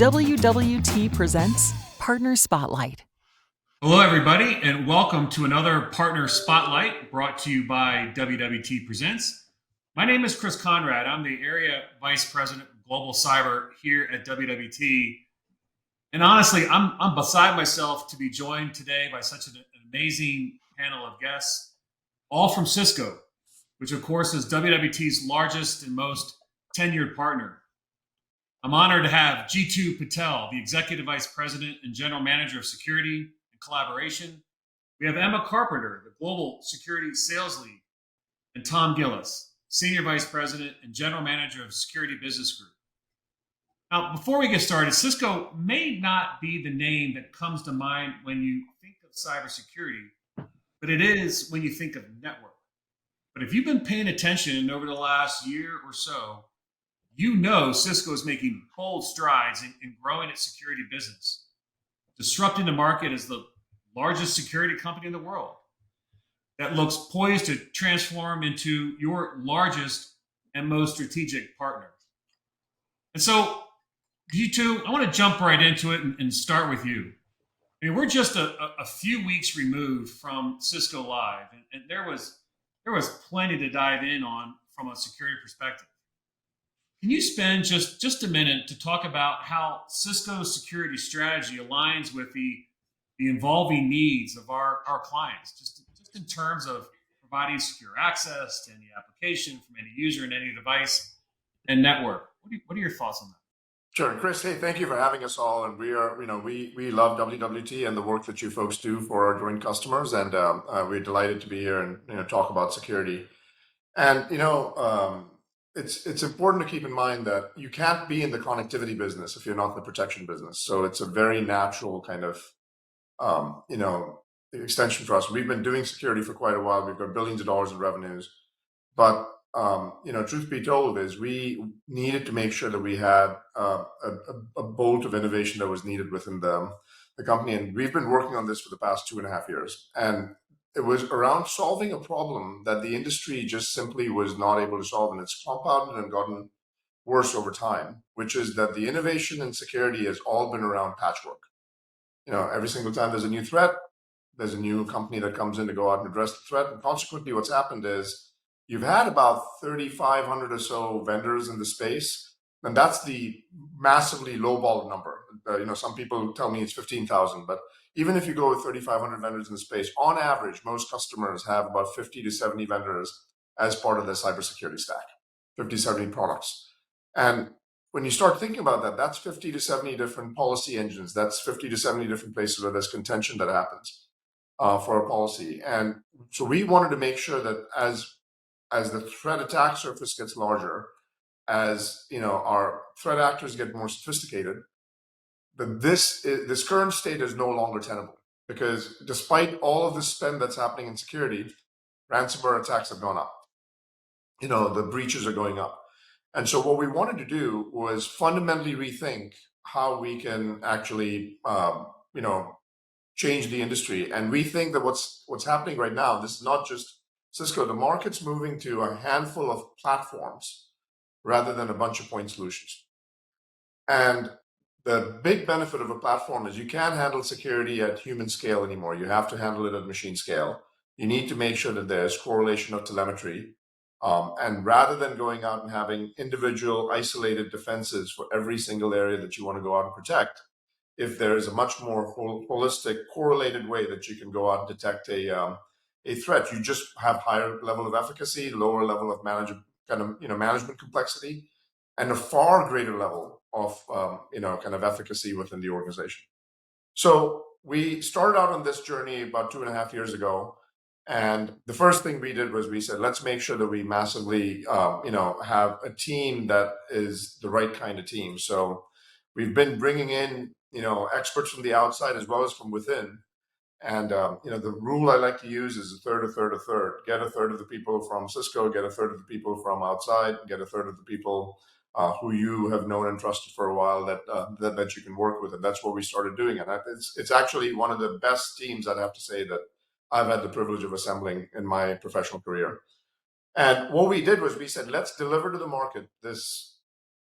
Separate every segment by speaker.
Speaker 1: WWT presents Partner Spotlight.
Speaker 2: Hello, everybody, and welcome to another Partner Spotlight brought to you by WWT Presents. My name is Chris Conrad. I'm the Area Vice President of Global Cyber here at WWT. And honestly, I'm beside myself to be joined today by such an amazing panel of guests, all from Cisco, which of course is WWT's largest and most tenured partner. I'm honored to have Jitu Patel, the Executive Vice President and General Manager of Security and Collaboration. We have Emma Carpenter, the Global Security Sales Lead, and Tom Gillis, Senior Vice President and General Manager of Security Business Group. Now, before we get started, Cisco may not be the name that comes to mind when you think of cybersecurity, but it is when you think of network. But if you've been paying attention over the last year or so, you know Cisco is making bold strides in growing its security business, disrupting the market as the largest security company in the world that looks poised to transform into your largest and most strategic partner. And so, you two, I want to jump right into it and start with you. I mean, we're just a few weeks removed from Cisco Live, and there was plenty to dive in on from a security perspective. Can you spend just a minute to talk about how Cisco's security strategy aligns with the evolving needs of our clients, just in terms of providing secure access to any application from any user and any device and network? What are your thoughts on that?
Speaker 3: Sure, Chris. Hey, thank you for having us all. And we are, we love WWT and the work that you folks do for our joint customers, and we're delighted to be here and talk about security. And it's important to keep in mind that you can't be in the connectivity business if you're not in the protection business. So it's a very natural kind of, extension for us. We've been doing security for quite a while. We've got billions of dollars in revenues. But, truth be told is we needed to make sure that we had a bolt of innovation that was needed within the company. And we've been working on this for the past 2.5 years. And it was around solving a problem that the industry just simply was not able to solve, and it's compounded and gotten worse over time, which is that the innovation in security has all been around patchwork. Every single time there's a new threat, there's a new company that comes in to go out and address the threat, and consequently what's happened is you've had about 3,500 or so vendors in the space, and that's the massively lowball number. Some people tell me it's 15,000, but even if you go with 3,500 vendors in the space, on average, most customers have about 50 to 70 vendors as part of their cybersecurity stack, 50, 70 products. And when you start thinking about that, that's 50 to 70 different policy engines. That's 50 to 70 different places where there's contention that happens for a policy. And so we wanted to make sure that as the threat attack surface gets larger, as our threat actors get more sophisticated, that this current state is no longer tenable, because despite all of the spend that's happening in security, ransomware attacks have gone up. The breaches are going up. And so what we wanted to do was fundamentally rethink how we can actually, change the industry. And we think that what's happening right now, this is not just Cisco, the market's moving to a handful of platforms rather than a bunch of point solutions. And the big benefit of a platform is you can't handle security at human scale anymore. You have to handle it at machine scale. You need to make sure that there's correlation of telemetry. And rather than going out and having individual isolated defenses for every single area that you want to go out and protect, if there is a much more holistic, correlated way that you can go out and detect a threat, you just have higher level of efficacy, lower level of management complexity, and a far greater level of efficacy within the organization. So we started out on this journey about 2.5 years ago, and the first thing we did was we said, let's make sure that we massively have a team that is the right kind of team. So we've been bringing in experts from the outside as well as from within. And the rule I like to use is a third, a third, a third. Get a third of the people from Cisco, get a third of the people from outside, get a third of the people who you have known and trusted for a while that you can work with. And that's what we started doing. And it's actually one of the best teams, I'd have to say, that I've had the privilege of assembling in my professional career. And what we did was we said, let's deliver to the market this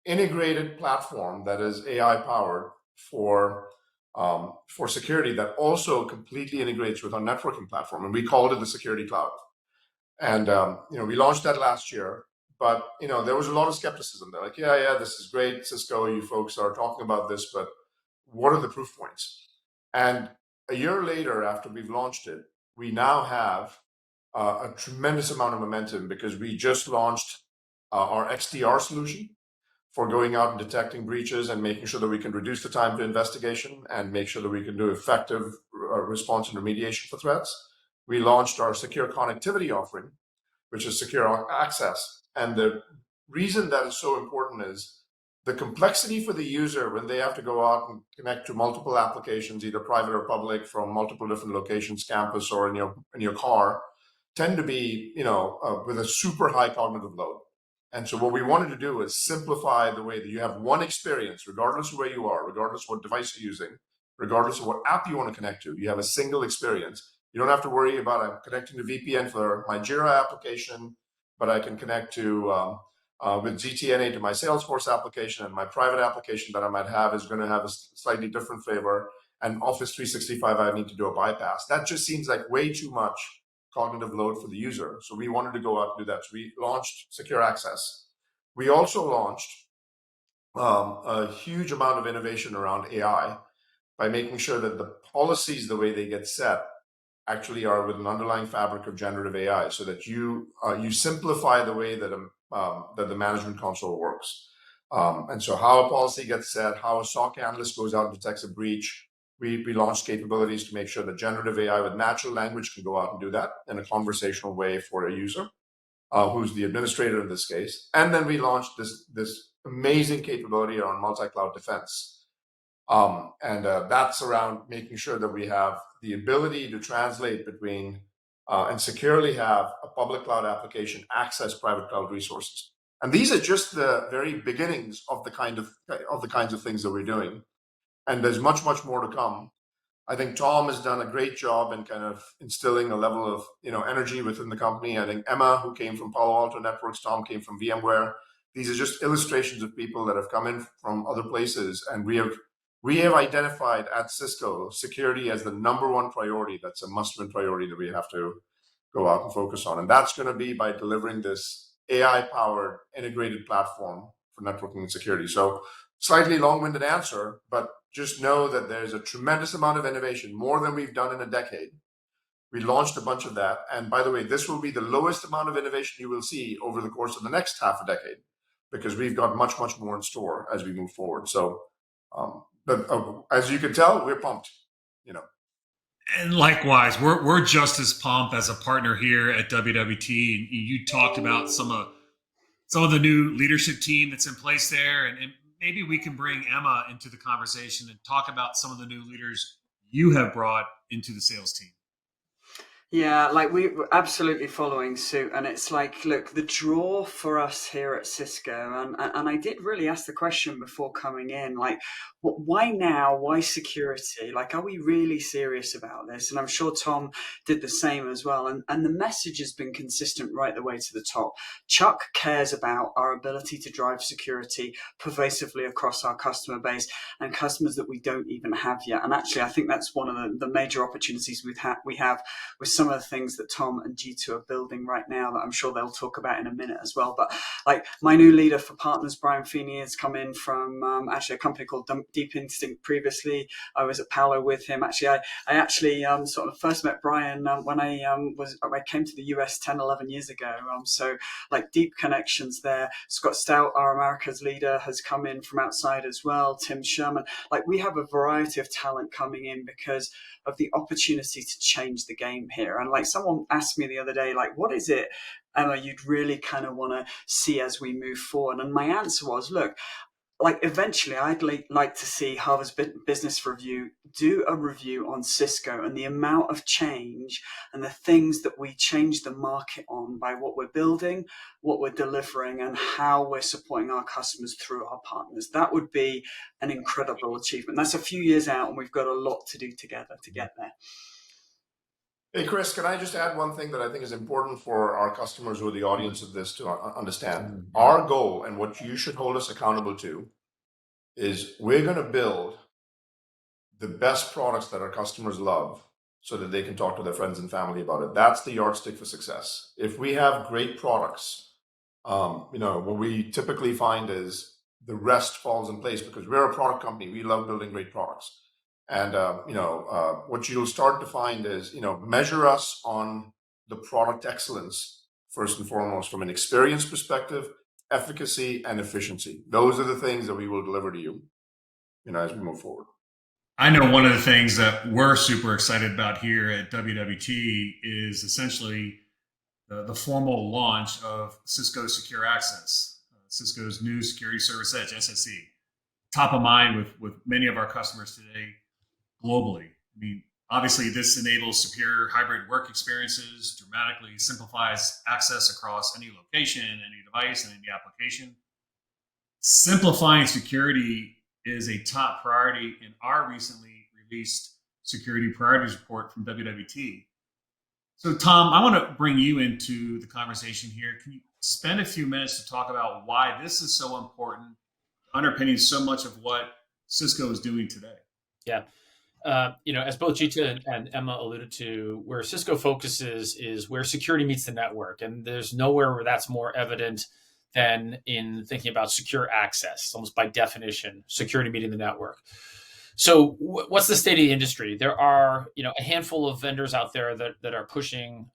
Speaker 3: integrated platform that is AI powered for security that also completely integrates with our networking platform, and we called it the Security Cloud. And we launched that last year, but there was a lot of skepticism. They're like, yeah, this is great, Cisco, you folks are talking about this, but what are the proof points? And a year later, after we've launched it, we now have a tremendous amount of momentum because we just launched our XDR solution for going out and detecting breaches and making sure that we can reduce the time to investigation and make sure that we can do effective response and remediation for threats. We launched our secure connectivity offering, which is secure access. And the reason that is so important is the complexity for the user when they have to go out and connect to multiple applications, either private or public, from multiple different locations, campus or in your car, tend to be with a super high cognitive load. And so what we wanted to do is simplify the way that you have one experience, regardless of where you are, regardless of what device you're using, regardless of what app you want to connect to. You have a single experience. You don't have to worry about I'm connecting to VPN for my Jira application, but I can connect to with ZTNA to my Salesforce application, and my private application that I might have is going to have a slightly different flavor. And Office 365, I need to do a bypass. That just seems like way too much cognitive load for the user. So we wanted to go out and do that. So we launched Secure Access. We also launched a huge amount of innovation around AI by making sure that the policies, the way they get set, actually are with an underlying fabric of generative AI, so that you simplify the way that that the management console works. And so how a policy gets set, how a SOC analyst goes out and detects a breach. We launched capabilities to make sure that generative AI with natural language can go out and do that in a conversational way for a user, who's the administrator in this case. And then we launched this amazing capability on multi-cloud defense. And that's around making sure that we have the ability to translate between and securely have a public cloud application access private cloud resources. And these are just the very beginnings of the kinds of things that we're doing. And there's much, much more to come. I think Tom has done a great job in kind of instilling a level of energy within the company. I think Emma, who came from Palo Alto Networks, Tom came from VMware. These are just illustrations of people that have come in from other places, and we have identified at Cisco security as the number one priority. That's a must-win priority that we have to go out and focus on, and that's going to be by delivering this AI-powered integrated platform for networking and security. So slightly long-winded answer, but just know that there's a tremendous amount of innovation, more than we've done in a decade. We launched a bunch of that. And by the way, this will be the lowest amount of innovation you will see over the course of the next half a decade, because we've got much, much more in store as we move forward. So, but as you can tell, we're pumped,
Speaker 2: And likewise, we're just as pumped as a partner here at WWT. And you talked about some of the new leadership team that's in place there, and maybe we can bring Emma into the conversation and talk about some of the new leaders you have brought into the sales team.
Speaker 4: Yeah, like we're absolutely following suit, and it's like, look, the draw for us here at Cisco, and I did really ask the question before coming in, like, why now? Why security? Like, are we really serious about this? And I'm sure Tom did the same as well. And the message has been consistent right the way to the top. Chuck cares about our ability to drive security pervasively across our customer base and customers that we don't even have yet. And actually, I think that's one of the major opportunities we have with some of the things that Tom and G2 are building right now that I'm sure they'll talk about in a minute as well. But like my new leader for partners, Brian Feeney, has come in from actually a company called Deep Instinct previously. I was at Palo with him. Actually, I actually sort of first met Brian when I came to the US 10, 11 years ago. So like deep connections there. Scott Stout, our America's leader, has come in from outside as well. Tim Sherman. Like we have a variety of talent coming in because of the opportunity to change the game here. And like someone asked me the other day, like, what is it, Emma, you'd really kind of want to see as we move forward? And my answer was, look, like eventually I'd like to see Harvard's Business Review do a review on Cisco and the amount of change and the things that we change the market on by what we're building, what we're delivering, and how we're supporting our customers through our partners. That would be an incredible achievement. That's a few years out, and we've got a lot to do together to get there.
Speaker 3: Hey, Chris, can I just add one thing that I think is important for our customers who are the audience of this to understand? Our goal and what you should hold us accountable to is we're going to build the best products that our customers love so that they can talk to their friends and family about it. That's the yardstick for success. If we have great products, what we typically find is the rest falls in place because we're a product company. We love building great products. And, what you'll start to find is, measure us on the product excellence, first and foremost, from an experience perspective, efficacy, and efficiency. Those are the things that we will deliver to you, as we move forward.
Speaker 2: I know one of the things that we're super excited about here at WWT is essentially the formal launch of Cisco Secure Access, Cisco's new security service edge, SSE, top of mind with many of our customers today globally. I mean, obviously, this enables superior hybrid work experiences, dramatically simplifies access across any location, any device, and any application. Simplifying security is a top priority in our recently released security priorities report from WWT. So, Tom, I want to bring you into the conversation here. Can you spend a few minutes to talk about why this is so important, underpinning so much of what Cisco is doing today?
Speaker 5: Yeah. As both Jita and Emma alluded to, where Cisco focuses is where security meets the network. And there's nowhere where that's more evident than in thinking about secure access, almost by definition, security meeting the network. So what's the state of the industry? There are, a handful of vendors out there that are pushing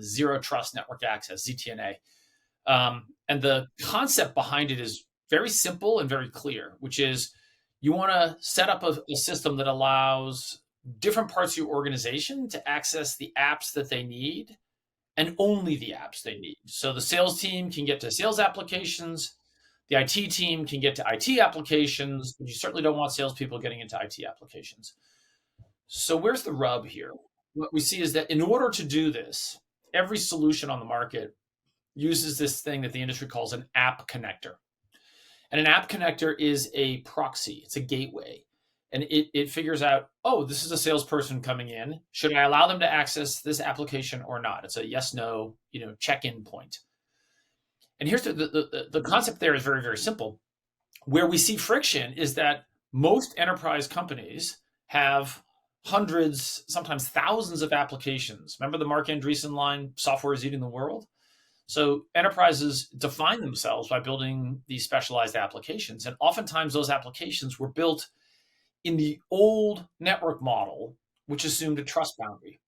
Speaker 5: zero trust network access, ZTNA. And the concept behind it is very simple and very clear, which is you want to set up a system that allows different parts of your organization to access the apps that they need and only the apps they need. So the sales team can get to sales applications, the IT team can get to IT applications, but you certainly don't want salespeople getting into IT applications. So where's the rub here? What we see is that in order to do this, every solution on the market uses this thing that the industry calls an app connector. And an app connector is a proxy, it's a gateway. And it figures out, oh, this is a salesperson coming in. Should I allow them to access this application or not? It's a yes, no, check-in point. And here's the concept there is very, very simple. Where we see friction is that most enterprise companies have hundreds, sometimes thousands of applications. Remember the Mark Andreessen line, software is eating the world? So enterprises define themselves by building these specialized applications. And oftentimes those applications were built in the old network model, which assumed a trust boundary,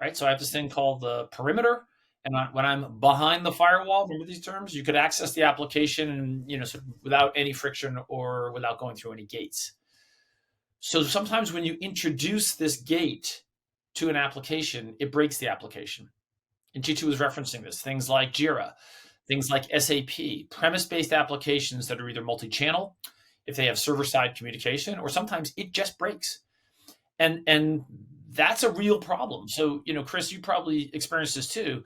Speaker 5: right? So I have this thing called the perimeter. And when I'm behind the firewall, remember these terms, you could access the application and, sort of without any friction or without going through any gates. So sometimes when you introduce this gate to an application, it breaks the application. And G2 was referencing this, things like Jira, things like SAP, premise-based applications that are either multi-channel, if they have server-side communication, or sometimes it just breaks. And that's a real problem. So, Chris, you probably experienced this too.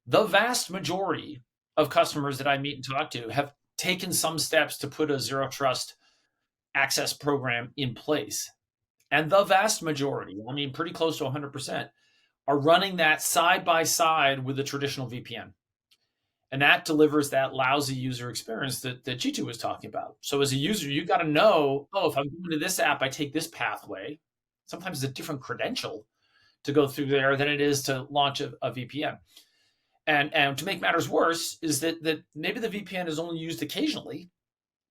Speaker 5: The vast majority of customers that I meet and talk to have taken some steps to put a zero trust access program in place. And the vast majority, pretty close to 100%, are running that side by side with a traditional VPN. And that delivers that lousy user experience that G2 was talking about. So as a user, you got to know, if I'm going to this app, I take this pathway. Sometimes it's a different credential to go through there than it is to launch a VPN. And to make matters worse is that maybe the VPN is only used occasionally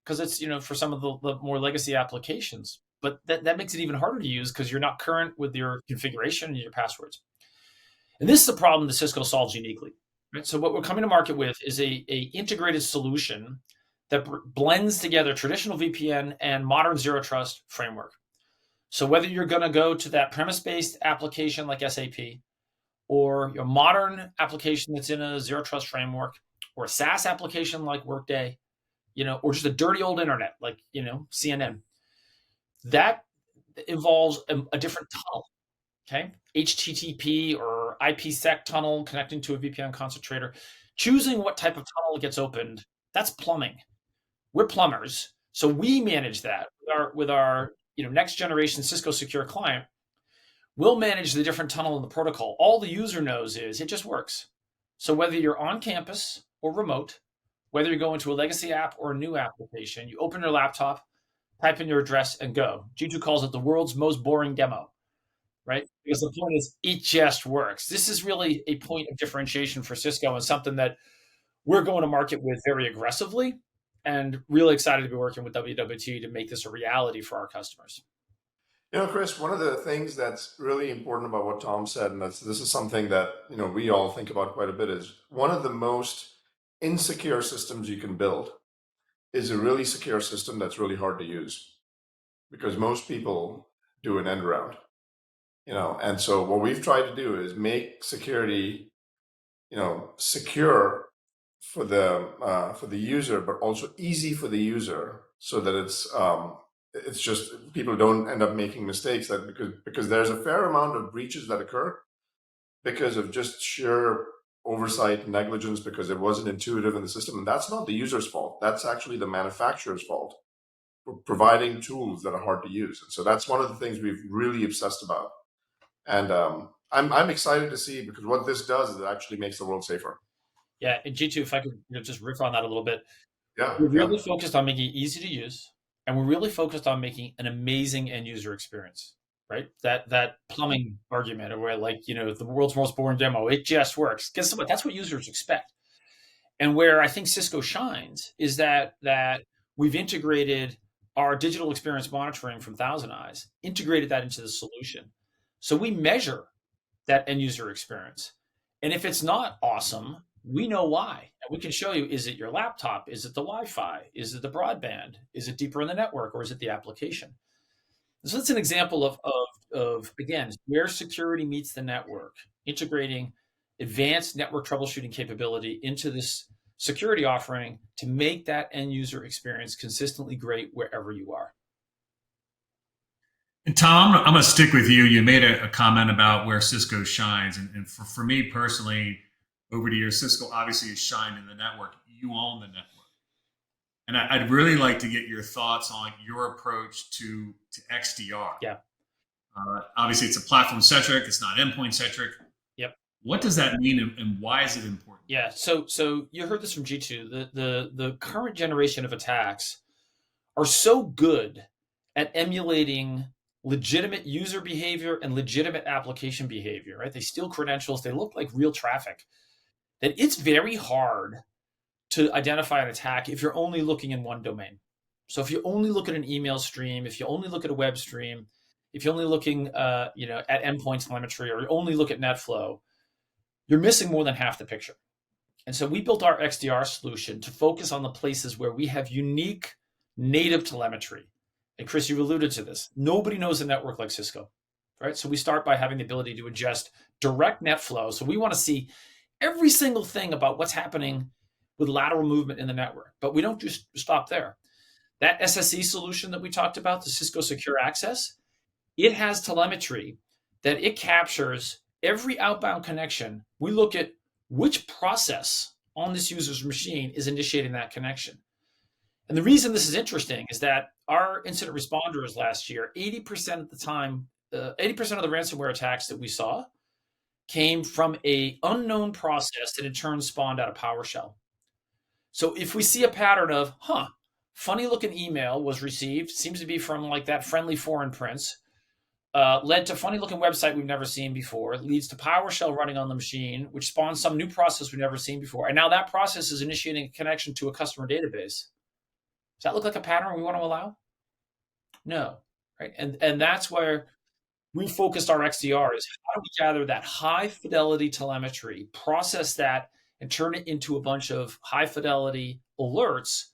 Speaker 5: because it's, for some of the more legacy applications. But that makes it even harder to use because you're not current with your configuration and your passwords. And this is a problem that Cisco solves uniquely. Right? So what we're coming to market with is a integrated solution that blends together traditional VPN and modern zero trust framework. So whether you're going to go to that premise-based application like SAP, or your modern application that's in a zero trust framework, or a SaaS application like Workday, or just a dirty old internet like, CNN, that involves a different tunnel. Okay, HTTP or IPsec tunnel connecting to a VPN concentrator. Choosing what type of tunnel gets opened, that's plumbing. We're plumbers, so we manage that with our next generation Cisco Secure Client. we'll manage the different tunnel in the protocol. All the user knows is it just works. So whether you're on campus or remote, whether you go into a legacy app or a new application, you open your laptop, type in your address, and go. G2 calls it the world's most boring demo, right? Because the point is, it just works. This is really a point of differentiation for Cisco and something that we're going to market with very aggressively, and really excited to be working with WWT to make this a reality for our customers.
Speaker 3: Chris, one of the things that's really important about what Tom said, and this is something that we all think about quite a bit, is one of the most insecure systems you can build is a really secure system that's really hard to use, because most people do an end around. And so what we've tried to do is make security, secure for the user, but also easy for the user, so that it's just people don't end up making mistakes, that because there's a fair amount of breaches that occur because of just sheer oversight, negligence, because it wasn't intuitive in the system. And that's not the user's fault. That's actually the manufacturer's fault for providing tools that are hard to use. And so that's one of the things we've really obsessed about. And I'm excited to see, because what this does is it actually makes the world safer.
Speaker 5: Yeah, and G2, if I could just riff on that a little bit.
Speaker 3: Yeah,
Speaker 5: we're really focused on making it easy to use, and we're really focused on making an amazing end user experience, right? That plumbing argument, or where the world's most boring demo, it just works. Guess what? That's what users expect. And where I think Cisco shines is that we've integrated our digital experience monitoring from Thousand Eyes, integrated that into the solution. So we measure that end user experience. And if it's not awesome, we know why. And we can show you, is it your laptop? Is it the Wi-Fi? Is it the broadband? Is it deeper in the network, or is it the application? So that's an example of again, where security meets the network, integrating advanced network troubleshooting capability into this security offering to make that end user experience consistently great wherever you are.
Speaker 2: And Tom, I'm going to stick with you. You made a comment about where Cisco shines. And for me personally, over the years, Cisco obviously has shined in the network. You own the network. And I'd really like to get your thoughts on your approach to XDR.
Speaker 5: Yeah.
Speaker 2: Obviously, it's a platform centric. It's not endpoint centric.
Speaker 5: Yep.
Speaker 2: What does that mean, and why is it important?
Speaker 5: Yeah. So you heard this from G2. The current generation of attacks are so good at emulating legitimate user behavior and legitimate application behavior, right? They steal credentials. They look like real traffic. That it's very hard to identify an attack if you're only looking in one domain. So if you only look at an email stream, if you only look at a web stream, if you're only looking at endpoint telemetry, or you only look at NetFlow, you're missing more than half the picture. And so we built our XDR solution to focus on the places where we have unique native telemetry. And Chris, you alluded to this. Nobody knows a network like Cisco, right? So we start by having the ability to ingest direct NetFlow. So we want to see every single thing about what's happening with lateral movement in the network. But we don't just stop there. That SSE solution that we talked about, the Cisco Secure Access, it has telemetry that it captures every outbound connection. We look at which process on this user's machine is initiating that connection. And the reason this is interesting is that our incident responders last year, 80% of the time, 80% of the ransomware attacks that we saw came from an unknown process that in turn spawned out of PowerShell. So if we see a pattern of, funny looking email was received, seems to be from like that friendly foreign prince, led to funny looking website we've never seen before, it leads to PowerShell running on the machine, which spawns some new process we've never seen before. And now that process is initiating a connection to a customer database. Does that look like a pattern we want to allow? No, right? And that's where we focused our XDR, is how do we gather that high fidelity telemetry, process that, and turn it into a bunch of high fidelity alerts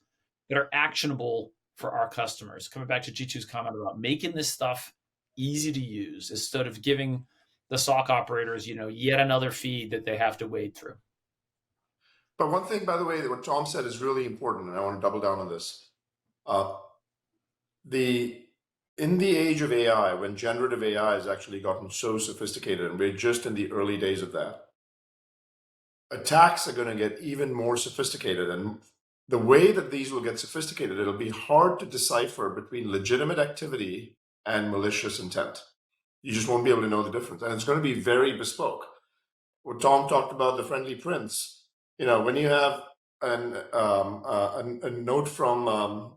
Speaker 5: that are actionable for our customers. Coming back to G2's comment about making this stuff easy to use instead of giving the SOC operators, yet another feed that they have to wade through.
Speaker 3: But one thing, by the way, that what Tom said is really important, and I want to double down on this. In the age of AI, when generative AI has actually gotten so sophisticated, and we're just in the early days of that, attacks are going to get even more sophisticated. And the way that these will get sophisticated, it'll be hard to decipher between legitimate activity and malicious intent. You just won't be able to know the difference. And it's going to be very bespoke. What Tom talked about, the friendly prints, when you have a note from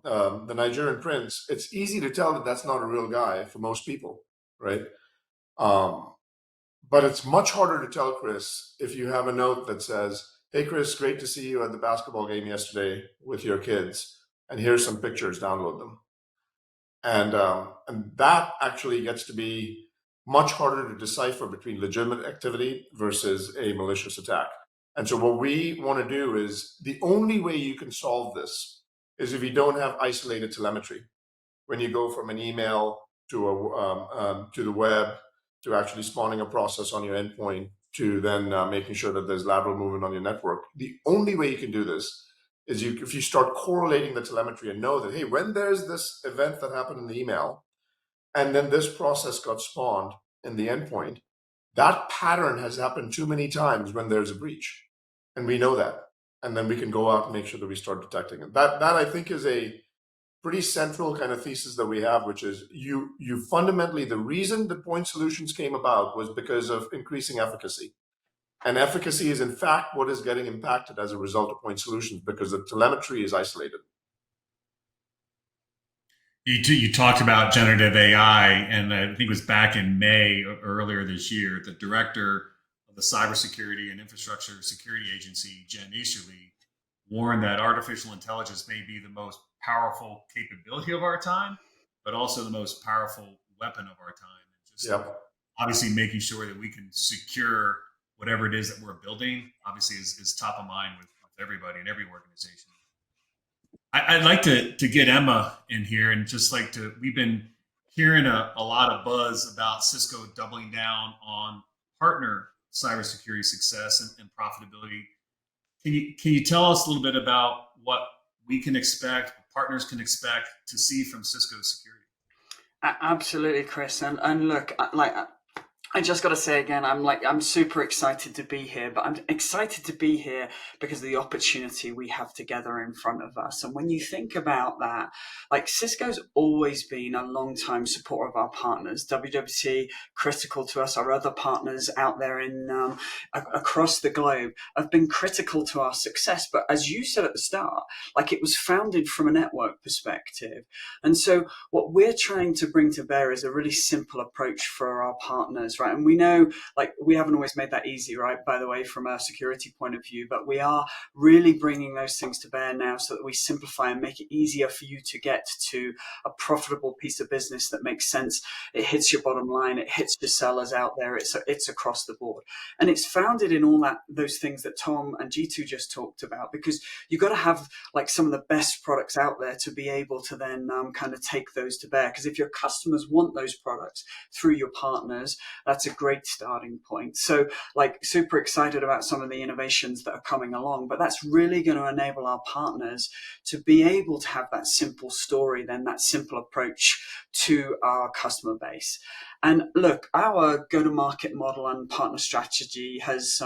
Speaker 3: the Nigerian prince, it's easy to tell that that's not a real guy for most people, right? Um, but it's much harder to tell, Chris, if you have a note that says, "Hey, Chris, great to see you at the basketball game yesterday with your kids, and here's some pictures, download them." And that actually gets to be much harder to decipher between legitimate activity versus a malicious attack. And so what we want to do is, the only way you can solve this is if you don't have isolated telemetry. When you go from an email to the web, to actually spawning a process on your endpoint, to then making sure that there's lateral movement on your network. The only way you can do this is if you start correlating the telemetry and know that, hey, when there's this event that happened in the email, and then this process got spawned in the endpoint, that pattern has happened too many times when there's a breach. And we know that. And then we can go out and make sure that we start detecting it. That I think is a pretty central kind of thesis that we have, which is you fundamentally, the reason the point solutions came about was because of increasing efficacy. And efficacy is in fact what is getting impacted as a result of point solutions, because the telemetry is isolated.
Speaker 2: You talked about generative AI, and I think it was back in May earlier this year, the director of the Cybersecurity and Infrastructure Security Agency, Jen Easterly, warned that artificial intelligence may be the most powerful capability of our time, but also the most powerful weapon of our time. And just
Speaker 3: Yep.
Speaker 2: obviously making sure that we can secure whatever it is that we're building, obviously is top of mind with everybody in every organization. I'd like to get Emma in here and just like to, we've been hearing a lot of buzz about Cisco doubling down on partner cybersecurity success and profitability. Can you tell us a little bit about what we can expect, what partners can expect to see from Cisco security?
Speaker 4: Absolutely, Chris. And look, I just got to say again, I'm super excited to be here, but I'm excited to be here because of the opportunity we have together in front of us. And when you think about that, like Cisco's always been a long-time supporter of our partners. WWT, critical to us. Our other partners out there in across the globe have been critical to our success. But as you said at the start, like it was founded from a network perspective. And so what we're trying to bring to bear is a really simple approach for our partners, right? And we know, like, we haven't always made that easy, right? By the way, from a security point of view, but we are really bringing those things to bear now so that we simplify and make it easier for you to get to a profitable piece of business that makes sense. It hits your bottom line. It hits your sellers out there. It's across the board. And it's founded in all those things that Tom and G2 just talked about, because you've got to have like some of the best products out there to be able to then kind of take those to bear. Because if your customers want those products through your partners, that's a great starting point. So like super excited about some of the innovations that are coming along, but that's really going to enable our partners to be able to have that simple story, then that simple approach to our customer base. And look, our go-to-market model and partner strategy has,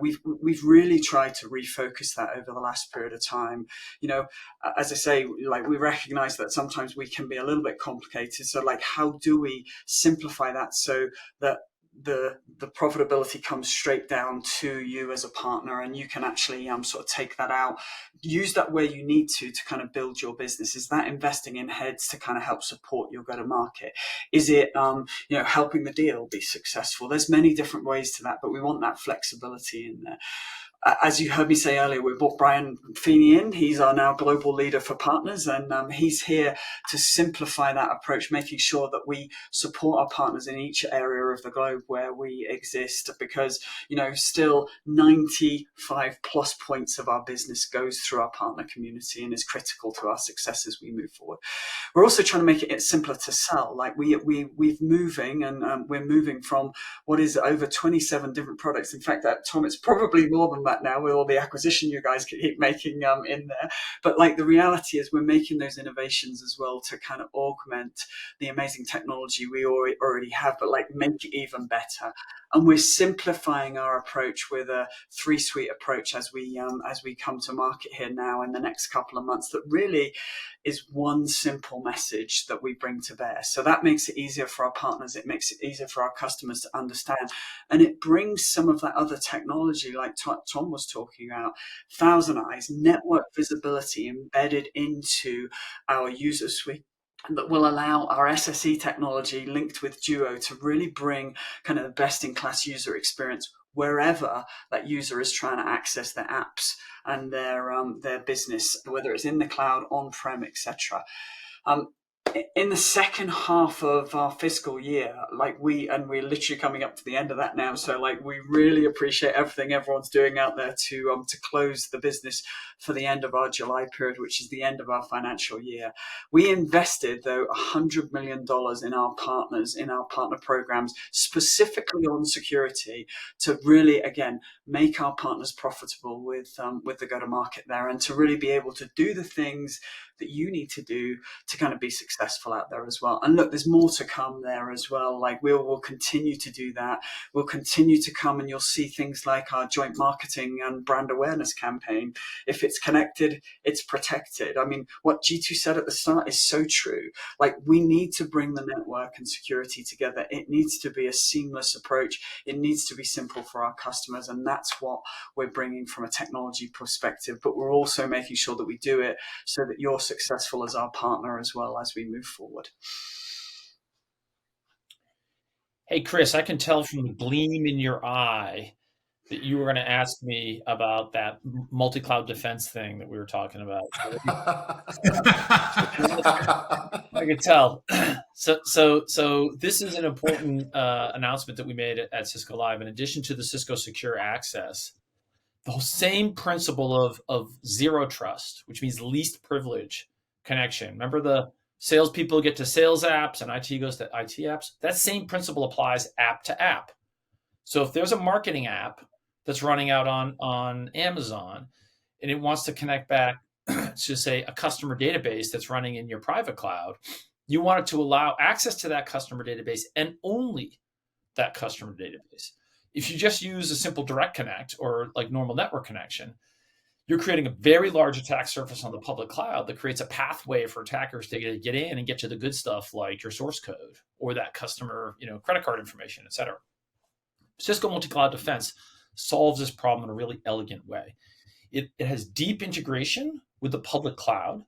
Speaker 4: we've really tried to refocus that over the last period of time. As I say, like we recognize that sometimes we can be a little bit complicated. So like, how do we simplify that so that the profitability comes straight down to you as a partner, and you can actually sort of take that out, use that where you need to kind of build your business? Is that investing in heads to kind of help support your go-to-market? Is it helping the deal be successful? There's many different ways to that, but we want that flexibility in there. As you heard me say earlier, we brought Brian Feeney in. He's our now global leader for partners, and he's here to simplify that approach, making sure that we support our partners in each area of the globe where we exist, because, still 95 plus points of our business goes through our partner community and is critical to our success as we move forward. We're also trying to make it simpler to sell. Like we're moving from what is over 27 different products. In fact, Tom, it's probably more than that now with all the acquisition you guys keep making in there. But like the reality is we're making those innovations as well to kind of augment the amazing technology we already have, but like make it even better. and we're simplifying our approach with a 3-suite approach as we come to market here now in the next couple of months. That really is one simple message that we bring to bear. So that makes it easier for our partners. It makes it easier for our customers to understand, and it brings some of that other technology, like Tom was talking about, Thousand Eyes, network visibility embedded into our user suite, that will allow our SSE technology linked with Duo to really bring kind of the best-in-class user experience wherever that user is trying to access their apps and their business, whether it's in the cloud, on-prem, etc. In the second half of our fiscal year, we're literally coming up to the end of that now, so we really appreciate everything everyone's doing out there to close the business for the end of our July period, which is the end of our financial year. We invested, though, $100 million in our partners, in our partner programs, specifically on security, to really, again, make our partners profitable with the go-to-market there, and to really be able to do the things that you need to do to kind of be successful out there as well. And look, there's more to come there as well. We'll continue to do that. We'll continue to come, and you'll see things like our joint marketing and brand awareness campaign. If it's connected, it's protected. I mean, what G2 said at the start is so true. We need to bring the network and security together. It needs to be a seamless approach. It needs to be simple for our customers. And that's what we're bringing from a technology perspective. But we're also making sure that we do it so that you're successful as our partner as well as we move forward.
Speaker 5: Hey, Chris, I can tell from the gleam in your eye that you were going to ask me about that multi-cloud defense thing that we were talking about. I could tell. So this is an important announcement that we made at Cisco Live. In addition to the Cisco Secure Access, the same principle of zero trust, which means least privilege connection. Remember, the salespeople get to sales apps and IT goes to IT apps? That same principle applies app to app. So if there's a marketing app that's running out on Amazon and it wants to connect back to, say, a customer database that's running in your private cloud, you want it to allow access to that customer database and only that customer database. If you just use a simple direct connect or normal network connection, you're creating a very large attack surface on the public cloud that creates a pathway for attackers to get in and get to the good stuff like your source code or that customer, credit card information, et cetera. Cisco Multi-Cloud Defense solves this problem in a really elegant way. It has deep integration with the public cloud.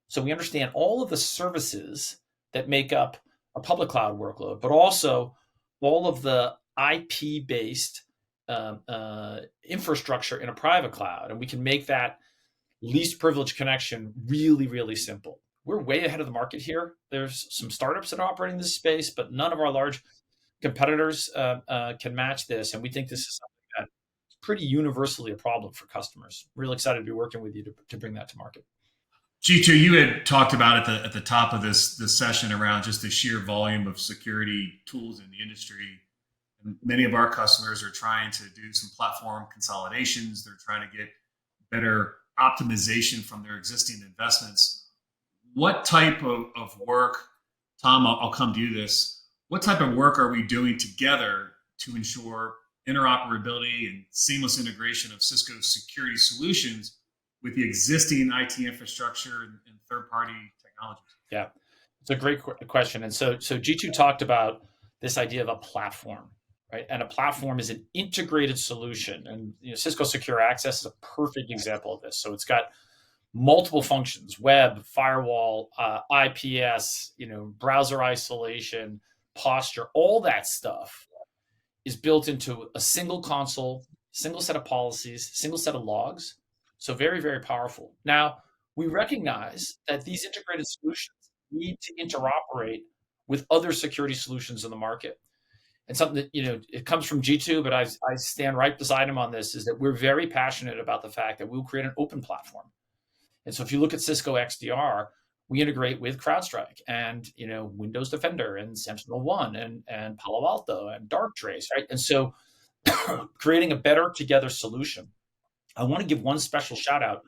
Speaker 5: So we understand all of the services that make up a public cloud workload, but also all of the IP-based infrastructure in a private cloud. And we can make that least privilege connection really, really simple. We're way ahead of the market here. There's some startups that are operating this space, but none of our large competitors can match this. And we think this is something that's pretty universally a problem for customers. Really excited to be working with you to bring that to market.
Speaker 2: G2, you had talked about at the top of this session around just the sheer volume of security tools in the industry. And many of our customers are trying to do some platform consolidations. They're trying to get better optimization from their existing investments. What type of work, Tom, I'll come to you this, what type of work are we doing together to ensure interoperability and seamless integration of Cisco's security solutions with the existing IT infrastructure and third-party technologies?
Speaker 5: Yeah, it's a great question. And so G2 talked about this idea of a platform, right? And a platform is an integrated solution. And Cisco Secure Access is a perfect example of this. So it's got multiple functions: web, firewall, IPS, browser isolation, posture. All that stuff is built into a single console, single set of policies, single set of logs. So very, very powerful. Now, we recognize that these integrated solutions need to interoperate with other security solutions in the market. And something that, it comes from G2, but I stand right beside him on this, is that we're very passionate about the fact that we'll create an open platform. And so if you look at Cisco XDR, we integrate with CrowdStrike and, Windows Defender and SentinelOne and Palo Alto and Darktrace, right? And so creating a better together solution. I want to give one special shout out.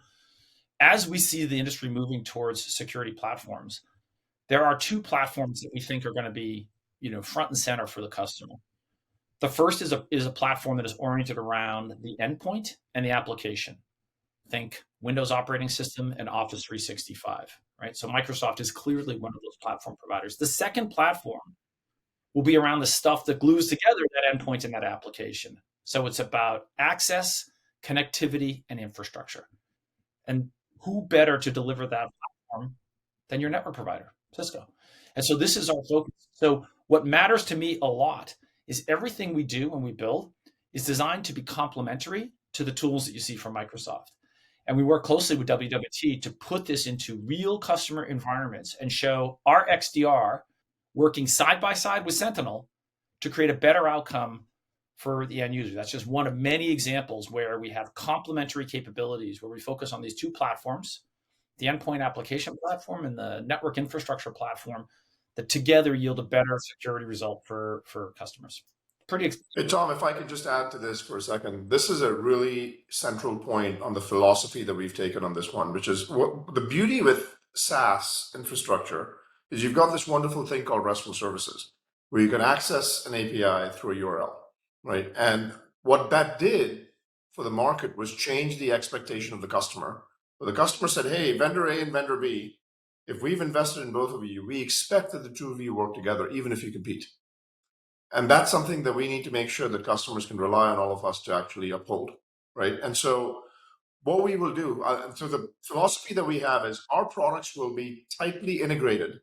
Speaker 5: As we see the industry moving towards security platforms, there are two platforms that we think are going to be, front and center for the customer. The first is a platform that is oriented around the endpoint and the application. Think Windows operating system and Office 365, right? So Microsoft is clearly one of those platform providers. The second platform will be around the stuff that glues together that endpoint and that application. So it's about access, connectivity, and infrastructure. And who better to deliver that platform than your network provider, Cisco? And so this is our focus. So what matters to me a lot is everything we do when we build is designed to be complementary to the tools that you see from Microsoft. And we work closely with WWT to put this into real customer environments and show our XDR working side by side with Sentinel to create a better outcome for the end user. That's just one of many examples where we have complementary capabilities, where we focus on these two platforms, the endpoint application platform and the network infrastructure platform, that together yield a better security result for customers.
Speaker 3: Hey, Tom, if I could just add to this for a second. This is a really central point on the philosophy that we've taken on this one, which is what the beauty with SaaS infrastructure is you've got this wonderful thing called RESTful services, where you can access an API through a URL, right? And what that did for the market was change the expectation of the customer. Where the customer said, hey, vendor A and vendor B, if we've invested in both of you, we expect that the two of you work together, even if you compete. And that's something that we need to make sure that customers can rely on all of us to actually uphold, right? And so what we will do, so the philosophy that we have is our products will be tightly integrated,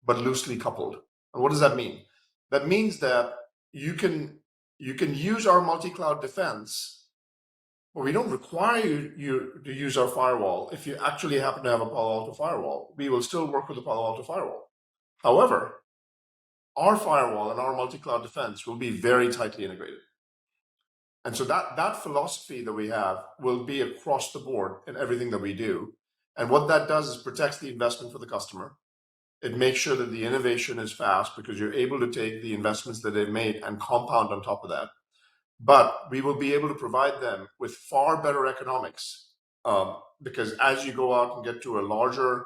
Speaker 3: but loosely coupled. And what does that mean? That means that you can use our multi-cloud defense, but we don't require you to use our firewall. If you actually happen to have a Palo Alto firewall, we will still work with the Palo Alto firewall. However, our firewall and our multi-cloud defense will be very tightly integrated. And so that philosophy that we have will be across the board in everything that we do. And what that does is protects the investment for the customer. It makes sure that the innovation is fast because you're able to take the investments that they've made and compound on top of that. But we will be able to provide them with far better economics because as you go out and get to a larger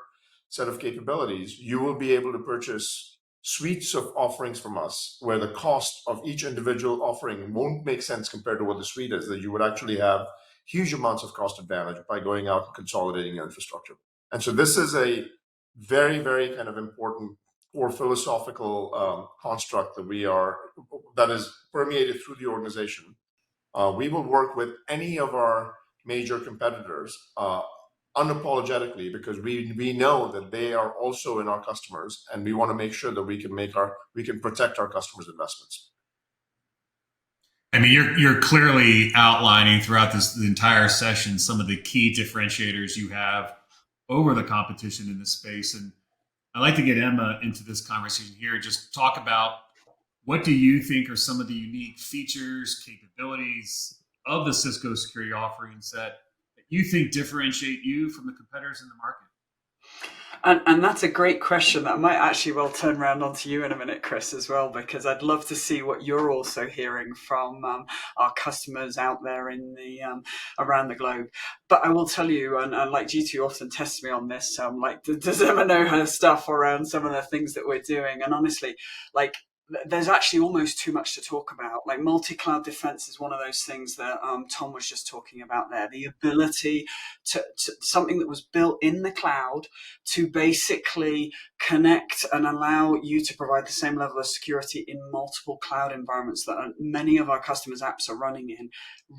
Speaker 3: set of capabilities, you will be able to purchase suites of offerings from us where the cost of each individual offering won't make sense compared to what the suite is, that you would actually have huge amounts of cost advantage by going out and consolidating your infrastructure. And so this is a very, very kind of important or philosophical construct that is permeated through the organization. We will work with any of our major competitors unapologetically because we know that they are also in our customers, and we want to make sure that we can protect our customers' investments.
Speaker 2: I mean, you're clearly outlining throughout the entire session some of the key differentiators you have over the competition in this space. And I'd like to get Emma into this conversation here. Just talk about what do you think are some of the unique features, capabilities of the Cisco security offerings that you think differentiate you from the competitors in the market?
Speaker 4: And that's a great question that I might actually well turn around onto you in a minute, Chris, as well, because I'd love to see what you're also hearing from our customers out there in the around the globe. But I will tell you, and like G2 often tests me on this, like, does Emma know her stuff around some of the things that we're doing? And honestly, like, there's actually almost too much to talk about. Like multi-cloud defense is one of those things that Tom was just talking about there. The ability to something that was built in the cloud to basically connect and allow you to provide the same level of security in multiple cloud environments that many of our customers' apps are running in.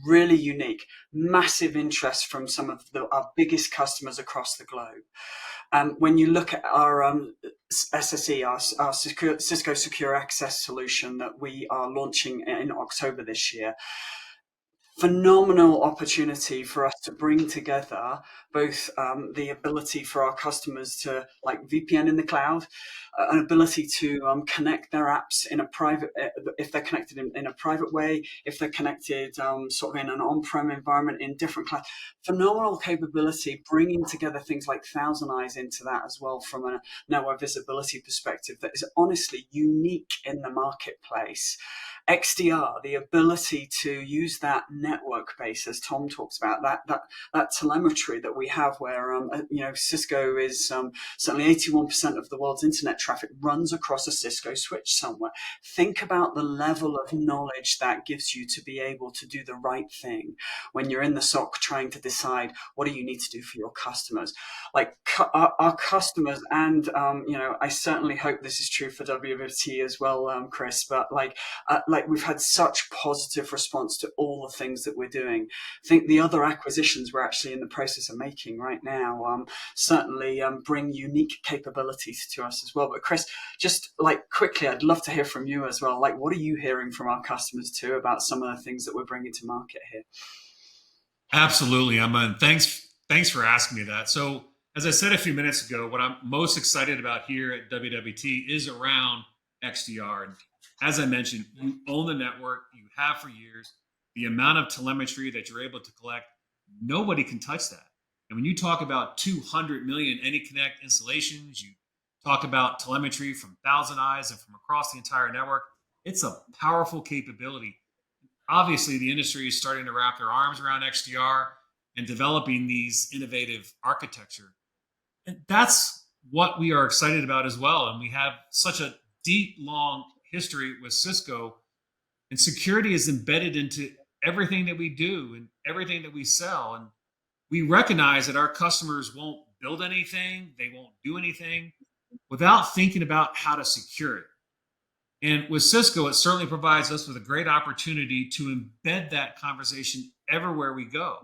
Speaker 4: Really unique, massive interest from some of our biggest customers across the globe. When you look at our SSE, our Cisco Secure Access solution that we are launching in October this year, phenomenal opportunity for us to bring together both the ability for our customers to like VPN in the cloud, an ability to connect their apps in a private, if they're connected in a private way, if they're connected sort of in an on-prem environment in different cloud. Phenomenal capability, bringing together things like Thousand Eyes into that as well from a network visibility perspective that is honestly unique in the marketplace. XDR, the ability to use that network base, as Tom talks about, that telemetry that we have, where Cisco is certainly 81% of the world's internet traffic runs across a Cisco switch somewhere. Think about the level of knowledge that gives you to be able to do the right thing when you're in the SOC trying to decide what do you need to do for your customers. Like our customers, and I certainly hope this is true for WWT as well, Chris. But like we've had such positive response to all the things that we're doing. I think the other acquisitions we're actually in the process of making right now certainly bring unique capabilities to us as well. But Chris, just like quickly, I'd love to hear from you as well. Like, what are you hearing from our customers too about some of the things that we're bringing to market here?
Speaker 2: Absolutely, Emma. And thanks for asking me that. So, as I said a few minutes ago, what I'm most excited about here at WWT is around XDR. And as I mentioned, you own the network, you have for years. The amount of telemetry that you're able to collect, nobody can touch that. And when you talk about 200 million AnyConnect installations, you talk about telemetry from Thousand Eyes and from across the entire network, it's a powerful capability. Obviously, the industry is starting to wrap their arms around XDR and developing these innovative architecture. And that's what we are excited about as well. And we have such a deep, long history with Cisco, and security is embedded into everything that we do and everything that we sell. And we recognize that our customers won't build anything, they won't do anything without thinking about how to secure it. And with Cisco, it certainly provides us with a great opportunity to embed that conversation everywhere we go.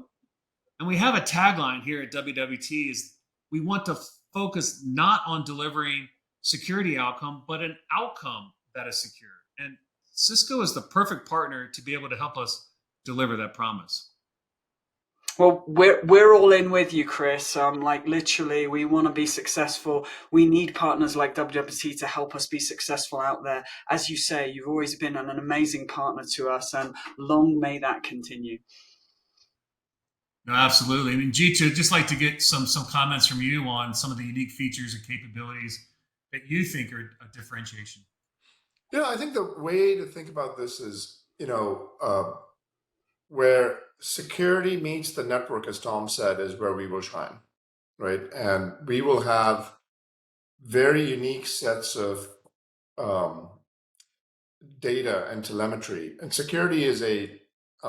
Speaker 2: And we have a tagline here at WWT is we want to focus not on delivering security outcome, but an outcome that is secure. And Cisco is the perfect partner to be able to help us deliver that promise.
Speaker 4: Well, we're all in with you, Chris. Like literally, we want to be successful. We need partners like WWT to help us be successful out there. As you say, you've always been an amazing partner to us, and long may that continue.
Speaker 2: No, absolutely. I mean, G2, just like to get some comments from you on some of the unique features and capabilities that you think are a differentiation.
Speaker 3: I think the way to think about this is, where security meets the network, as Tom said, is where we will shine, right? And we will have very unique sets of data and telemetry. And security is a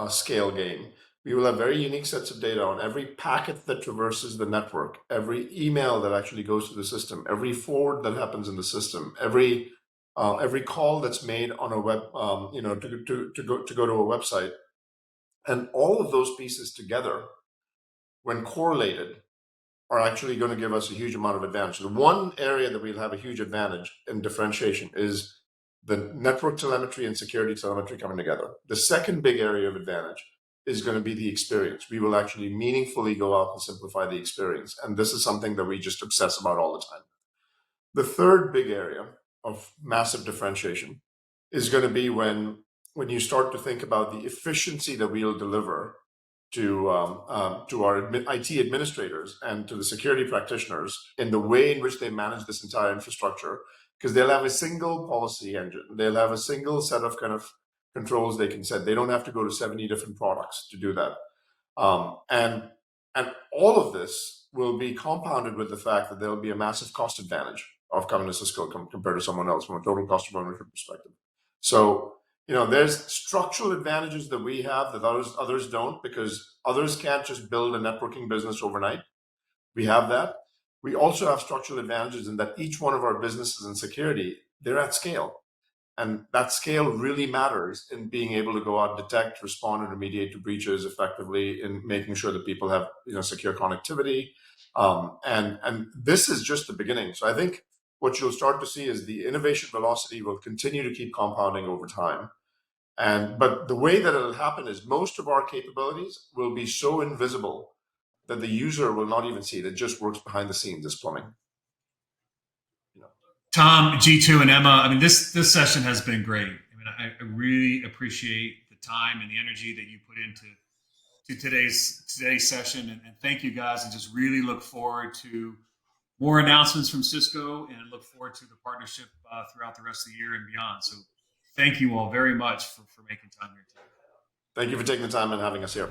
Speaker 3: scale game. We will have very unique sets of data on every packet that traverses the network, every email that actually goes to the system, every forward that happens in the system, every call that's made on a web, to go to a website. And all of those pieces together, when correlated, are actually going to give us a huge amount of advantage. The one area that we'll have a huge advantage in differentiation is the network telemetry and security telemetry coming together. The second big area of advantage is going to be the experience. We will actually meaningfully go out and simplify the experience. And this is something that we just obsess about all the time. The third big area of massive differentiation is going to be when you start to think about the efficiency that we'll deliver to our IT administrators and to the security practitioners in the way in which they manage this entire infrastructure, because they'll have a single policy engine. They'll have a single set of kind of controls they can set. They don't have to go to 70 different products to do that. And all of this will be compounded with the fact that there'll be a massive cost advantage of coming to Cisco compared to someone else from a total cost of ownership perspective. So, there's structural advantages that we have that others don't, because others can't just build a networking business overnight. We have that. We also have structural advantages in that each one of our businesses in security, they're at scale. And that scale really matters in being able to go out, detect, respond, and remediate to breaches effectively, in making sure that people have secure connectivity. And this is just the beginning. So I think what you'll start to see is the innovation velocity will continue to keep compounding over time. But the way that it'll happen is most of our capabilities will be so invisible that the user will not even see it. It just works behind the scenes as plumbing.
Speaker 2: Tom, G2, and Emma, I mean, this session has been great. I mean, I really appreciate the time and the energy that you put into today's session, and thank you guys, and just really look forward to more announcements from Cisco, and look forward to the partnership throughout the rest of the year and beyond. So thank you all very much for making time here today.
Speaker 3: Thank you for taking the time and having us here.